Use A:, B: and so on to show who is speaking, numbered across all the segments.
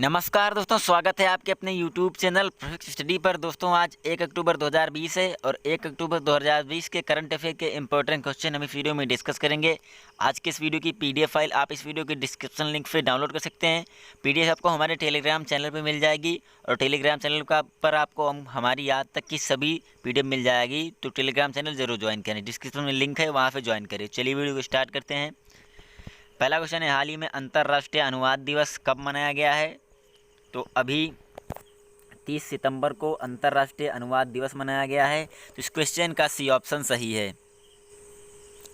A: नमस्कार दोस्तों, स्वागत है आपके अपने YouTube चैनल फिजिक्स स्टडी पर। दोस्तों आज 1 अक्टूबर 2020 है और 1 अक्टूबर 2020 के करंट अफेयर के इंपॉर्टेंट क्वेश्चन हम इस वीडियो में डिस्कस करेंगे। आज के इस वीडियो की PDF फाइल आप इस वीडियो के डिस्क्रिप्शन लिंक से डाउनलोड कर सकते हैं। PDF आपको हमारे टेलीग्राम चैनल पर मिल जाएगी और टेलीग्राम चैनल पर आपको हमारी आज तक की सभी PDF मिल जाएगी, तो टेलीग्राम चैनल जरूर ज्वाइन करें। डिस्क्रिप्शन में लिंक है, वहाँ पर ज्वाइन करें। चलिए वीडियो को स्टार्ट करते हैं। पहला क्वेश्चन है, हाल ही में अंतर्राष्ट्रीय अनुवाद दिवस कब मनाया गया है? तो अभी 30 सितंबर को अंतर्राष्ट्रीय अनुवाद दिवस मनाया गया है। तो इस क्वेश्चन का सी ऑप्शन सही है।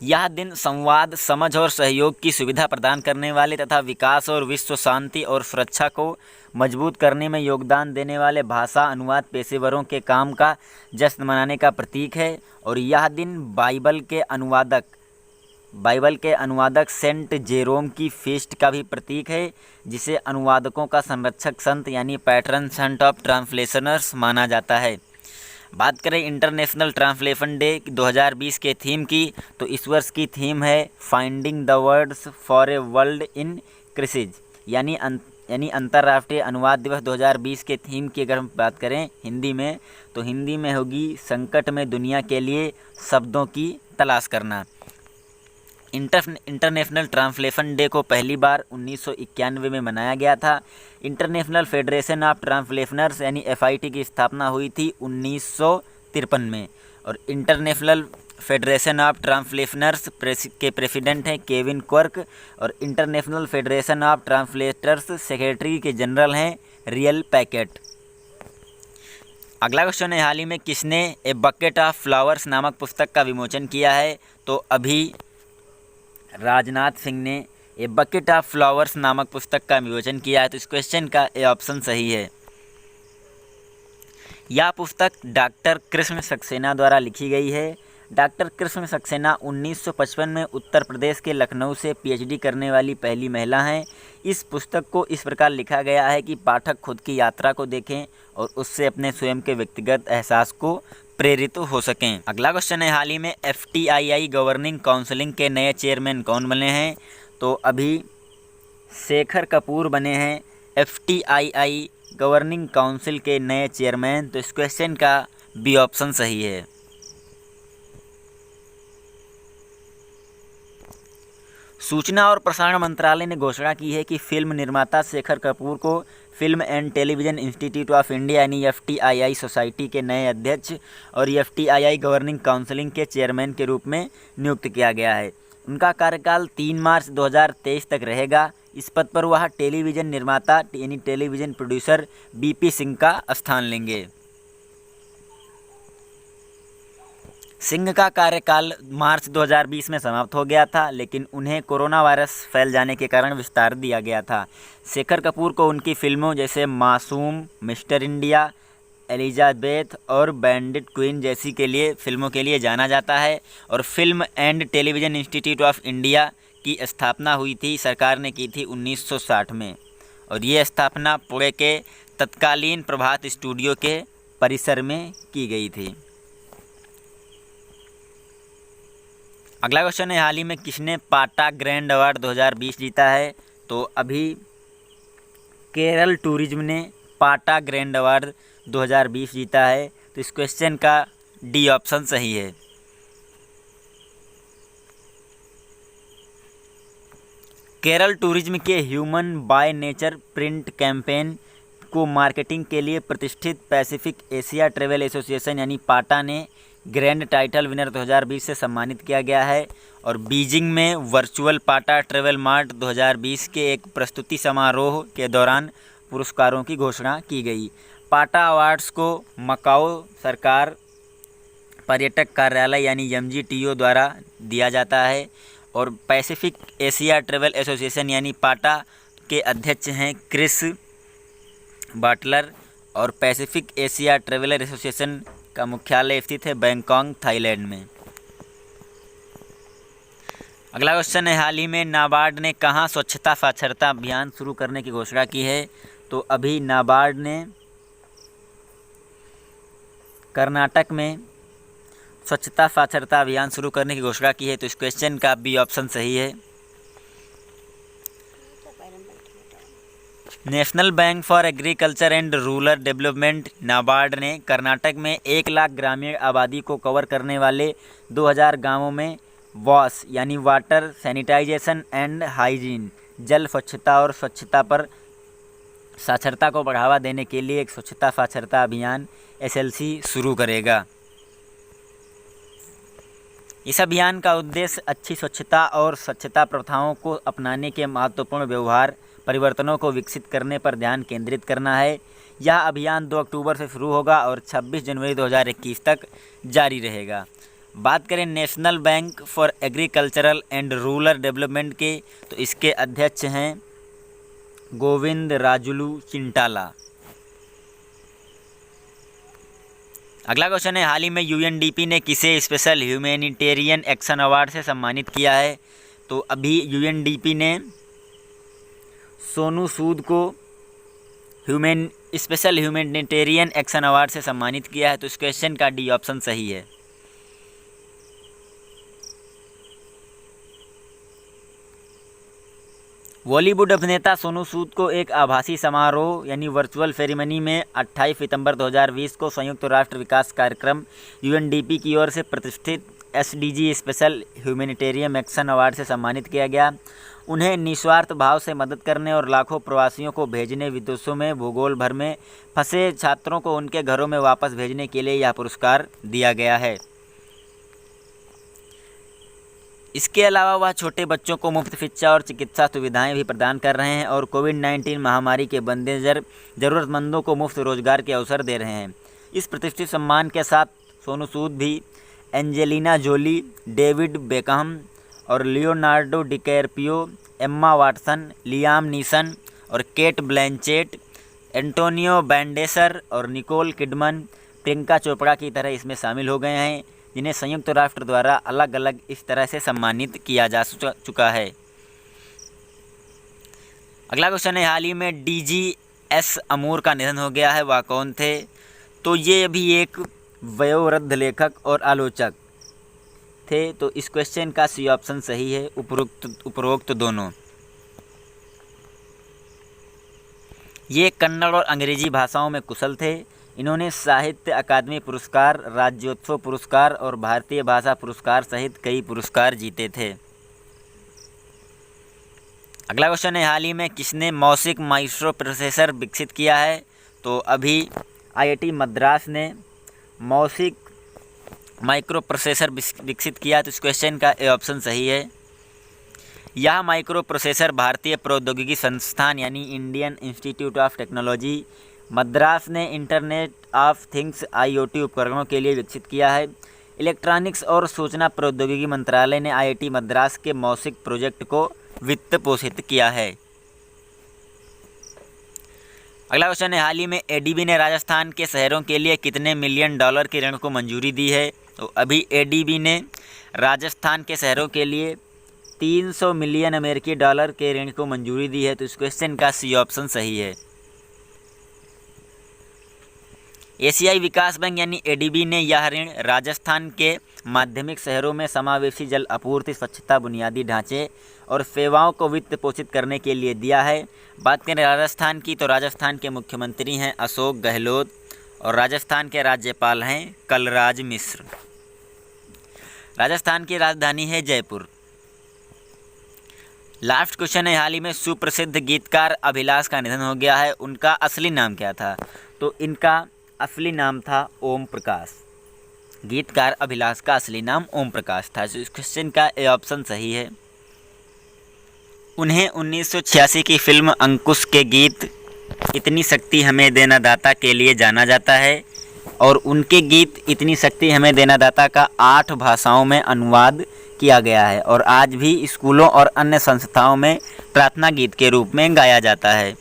A: यह दिन संवाद, समझ और सहयोग की सुविधा प्रदान करने वाले तथा विकास और विश्व शांति और सुरक्षा को मजबूत करने में योगदान देने वाले भाषा अनुवाद पेशेवरों के काम का जश्न मनाने का प्रतीक है। और यह दिन बाइबल के अनुवादक सेंट जेरोम की फीस्ट का भी प्रतीक है, जिसे अनुवादकों का संरक्षक संत यानी पैट्रन सेंट ऑफ ट्रांसलेशनर्स माना जाता है। बात करें इंटरनेशनल ट्रांसलेशन डे 2020 के थीम की, तो इस वर्ष की थीम है finding the words for a world in crisis, यानी अंतर्राष्ट्रीय अनुवाद दिवस 2020 के थीम की अगर हम बात करें हिंदी में, तो हिंदी में होगी संकट में दुनिया के लिए शब्दों की तलाश करना। इंटरनेशनल ट्रांसलेशन डे को पहली बार 1991 में मनाया गया था। इंटरनेशनल फेडरेशन ऑफ ट्रांसलेशनर्स यानी FIT की स्थापना हुई थी 1953 में। और इंटरनेशनल फेडरेशन ऑफ ट्रांसलेशनर्स के प्रेसिडेंट हैं केविन क्वर्क, और international federation of translators secretary के जनरल हैं रियल पैकेट। अगला क्वेश्चन है, हाल ही में किसने ए बकेट ऑफ फ्लावर्स नामक पुस्तक का विमोचन किया है? तो अभी राजनाथ सिंह ने ए बकेट ऑफ फ्लावर्स नामक पुस्तक का विमोचन किया है। तो इस क्वेश्चन का ए ऑप्शन सही है। यह पुस्तक डॉक्टर कृष्ण सक्सेना द्वारा लिखी गई है। डॉक्टर कृष्ण सक्सेना 1955 में उत्तर प्रदेश के लखनऊ से PhD करने वाली पहली महिला हैं। इस पुस्तक को इस प्रकार लिखा गया है कि पाठक खुद की यात्रा को देखें और उससे अपने स्वयं के व्यक्तिगत एहसास को प्रेरित हो सकें। अगला क्वेश्चन है, हाल ही में FTII गवर्निंग काउंसिलिंग के नए चेयरमैन कौन बने हैं? तो अभी शेखर कपूर बने हैं FTII गवर्निंग काउंसिल के नए चेयरमैन। तो इस क्वेश्चन का बी ऑप्शन सही है। सूचना और प्रसारण मंत्रालय ने घोषणा की है कि फिल्म निर्माता शेखर कपूर को film and television institute of India यानी FTII सोसाइटी के नए अध्यक्ष और FTII गवर्निंग काउंसिलिंग के चेयरमैन के रूप में नियुक्त किया गया है। उनका कार्यकाल 3 मार्च 2023 तक रहेगा। इस पद पर वह टेलीविज़न निर्माता यानी टेलीविज़न प्रोड्यूसर BP सिंह का स्थान लेंगे। सिंह का कार्यकाल मार्च 2020 में समाप्त हो गया था, लेकिन उन्हें कोरोना वायरस फैल जाने के कारण विस्तार दिया गया था। शेखर कपूर को उनकी फिल्मों जैसे मासूम, मिस्टर इंडिया, एलिजाबेथ और बैंडिट क्वीन जैसी फिल्मों के लिए जाना जाता है। और film and television institute of India की स्थापना हुई थी, सरकार ने की थी 1960 में, और ये स्थापना पुणे के तत्कालीन प्रभात स्टूडियो के परिसर में की गई थी। अगला क्वेश्चन है, हाल ही में किसने पाटा ग्रैंड अवार्ड 2020 जीता है? तो अभी केरल टूरिज्म ने पाटा ग्रैंड अवार्ड 2020 जीता है। तो इस क्वेश्चन का डी ऑप्शन सही है। केरल टूरिज्म के human by nature print campaign को मार्केटिंग के लिए प्रतिष्ठित पैसिफिक एशिया ट्रेवल एसोसिएशन यानी पाटा ने ग्रैंड टाइटल विनर 2020 से सम्मानित किया गया है। और बीजिंग में वर्चुअल पाटा ट्रेवल मार्ट 2020 के एक प्रस्तुति समारोह के दौरान पुरस्कारों की घोषणा की गई। पाटा अवार्ड्स को मकाओ सरकार पर्यटक कार्यालय यानी MGTO द्वारा दिया जाता है। और पैसिफिक एशिया ट्रेवल एसोसिएशन यानी पाटा के अध्यक्ष हैं क्रिस बाटलर, और पैसिफिक एशिया ट्रेवलर एसोसिएशन का मुख्यालय स्थित है बैंकॉक, थाईलैंड में। अगला क्वेश्चन है, हाल ही में नाबार्ड ने कहाँ स्वच्छता साक्षरता अभियान शुरू करने की घोषणा की है? तो अभी नाबार्ड ने कर्नाटक में स्वच्छता साक्षरता अभियान शुरू करने की घोषणा की है। तो इस क्वेश्चन का बी ऑप्शन सही है। National bank for agriculture and rural development NABARD ने कर्नाटक में 1 लाख ग्रामीण आबादी को कवर करने वाले 2000 गांवों में वॉश यानी वाटर सैनिटाइजेशन एंड हाइजीन जल स्वच्छता और स्वच्छता पर साक्षरता को बढ़ावा देने के लिए एक स्वच्छता साक्षरता अभियान SLC शुरू करेगा। इस अभियान का उद्देश्य अच्छी स्वच्छता और स्वच्छता प्रथाओं को अपनाने के महत्वपूर्ण व्यवहार परिवर्तनों को विकसित करने पर ध्यान केंद्रित करना है। यह अभियान 2 अक्टूबर से शुरू होगा और 26 जनवरी 2021 तक जारी रहेगा। बात करें national bank for agricultural and rural development के, तो इसके अध्यक्ष हैं गोविंद राजुलू चिंटाला। अगला क्वेश्चन है, हाल ही में UNDP ने किसे स्पेशल ह्यूमैनिटेरियन एक्शन अवार्ड से सम्मानित किया है? तो अभी UNDP ने सोनू सूद को स्पेशल ह्यूमैनिटेरियन एक्शन अवार्ड से सम्मानित किया है। तो इस क्वेश्चन का D ऑप्शन सही है। बॉलीवुड अभिनेता सोनू सूद को एक आभासी समारोह यानी वर्चुअल सेरेमनी में 28 सितंबर 2020 को संयुक्त राष्ट्र विकास कार्यक्रम UNDP की ओर से प्रतिष्ठित SDG special humanitarian action award से सम्मानित किया गया। उन्हें निस्वार्थ भाव से मदद करने और लाखों प्रवासियों को भेजने, विदेशों में भूगोल भर में फंसे छात्रों को उनके घरों में वापस भेजने के लिए यह पुरस्कार दिया गया है। इसके अलावा वह छोटे बच्चों को मुफ्त शिक्षा और चिकित्सा सुविधाएं भी प्रदान कर रहे हैं और कोविड-19 महामारी के मद्देनज़र ज़रूरतमंदों को मुफ्त रोजगार के अवसर दे रहे हैं। इस प्रतिष्ठित सम्मान के साथ सोनू सूद भी एंजेलिना जोली, डेविड बेकहम और Leonardo DiCaprio, Emma Watson, Liam Neeson और केट ब्लैंचेट, एंटोनियो बैंडेसर और निकोल किडमन, प्रियंका चोपड़ा की तरह इसमें शामिल हो गए हैं, जिन्हें संयुक्त राष्ट्र द्वारा अलग अलग इस तरह से सम्मानित किया जा चुका है। अगला क्वेश्चन है, हाल ही में DGS अमूर का निधन हो गया है, वह कौन थे? तो ये भी एक वयोवृद्ध लेखक और आलोचक थे। तो इस क्वेश्चन का C ऑप्शन सही है, उपरोक्त दोनों। ये कन्नड़ और अंग्रेजी भाषाओं में कुशल थे। इन्होंने साहित्य अकादमी पुरस्कार, राज्योत्सव पुरस्कार और भारतीय भाषा पुरस्कार सहित कई पुरस्कार जीते थे। अगला क्वेश्चन है, हाल ही में किसने मौसिक माइक्रो प्रोसेसर विकसित किया है? तो अभी IIT मद्रास ने मौसिक माइक्रो प्रोसेसर विकसित किया। तो इस क्वेश्चन का A ऑप्शन सही है। यह माइक्रो प्रोसेसर भारतीय प्रौद्योगिकी संस्थान यानी Indian institute of technology Madras ने इंटरनेट ऑफ थिंग्स IoT उपकरणों के लिए विकसित किया है। इलेक्ट्रॉनिक्स और सूचना प्रौद्योगिकी मंत्रालय ने IIT मद्रास के मौसिक प्रोजेक्ट को वित्त पोषित किया है। अगला क्वेश्चन है, हाल ही में ADB ने राजस्थान के शहरों के लिए कितने मिलियन डॉलर के ऋण को मंजूरी दी है? तो अभी ADB ने राजस्थान के शहरों के लिए 300 मिलियन अमेरिकी डॉलर के ऋण को मंजूरी दी है। तो इस क्वेश्चन का C ऑप्शन सही है। एशियाई विकास बैंक यानी ADB ने यह ऋण राजस्थान के माध्यमिक शहरों में समावेशी जल आपूर्ति, स्वच्छता, बुनियादी ढांचे और सेवाओं को वित्त पोषित करने के लिए दिया है। बात करें राजस्थान की, तो राजस्थान के मुख्यमंत्री हैं अशोक गहलोत और राजस्थान के राज्यपाल हैं कलराज मिश्र। राजस्थान की राजधानी है जयपुर। लास्ट क्वेश्चन है, हाल ही में सुप्रसिद्ध गीतकार अभिलाष का निधन हो गया है, उनका असली नाम क्या था? तो इनका असली नाम था ओम प्रकाश। गीतकार अभिलाष का असली नाम ओम प्रकाश था। इस क्वेश्चन का A ऑप्शन सही है। उन्हें 1986 की फिल्म अंकुश के गीत इतनी शक्ति हमें देना दाता के लिए जाना जाता है और उनके गीत इतनी शक्ति हमें देना दाता का 8 भाषाओं में अनुवाद किया गया है और आज भी स्कूलों और अन्य संस्थाओं में प्रार्थना गीत के रूप में गाया जाता है।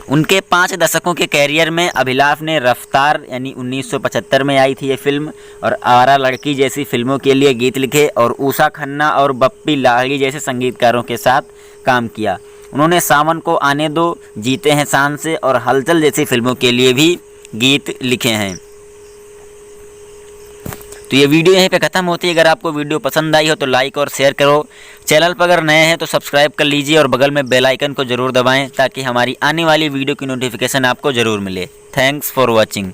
A: उनके 5 दशकों के कैरियर में अभिलाष ने रफ्तार यानी 1975 में आई थी ये फिल्म और आवारा लड़की जैसी फिल्मों के लिए गीत लिखे और उषा खन्ना और बप्पी लाहिड़ी जैसे संगीतकारों के साथ काम किया। उन्होंने सावन को आने दो, जीते हैं शान से और हलचल जैसी फिल्मों के लिए भी गीत लिखे हैं। तो ये वीडियो यहीं पे ख़त्म होती है। अगर आपको वीडियो पसंद आई हो तो लाइक और शेयर करो। चैनल पर अगर नए हैं तो सब्सक्राइब कर लीजिए और बगल में बेल आइकन को ज़रूर दबाएं ताकि हमारी आने वाली वीडियो की नोटिफिकेशन आपको ज़रूर मिले। Thanks for watching.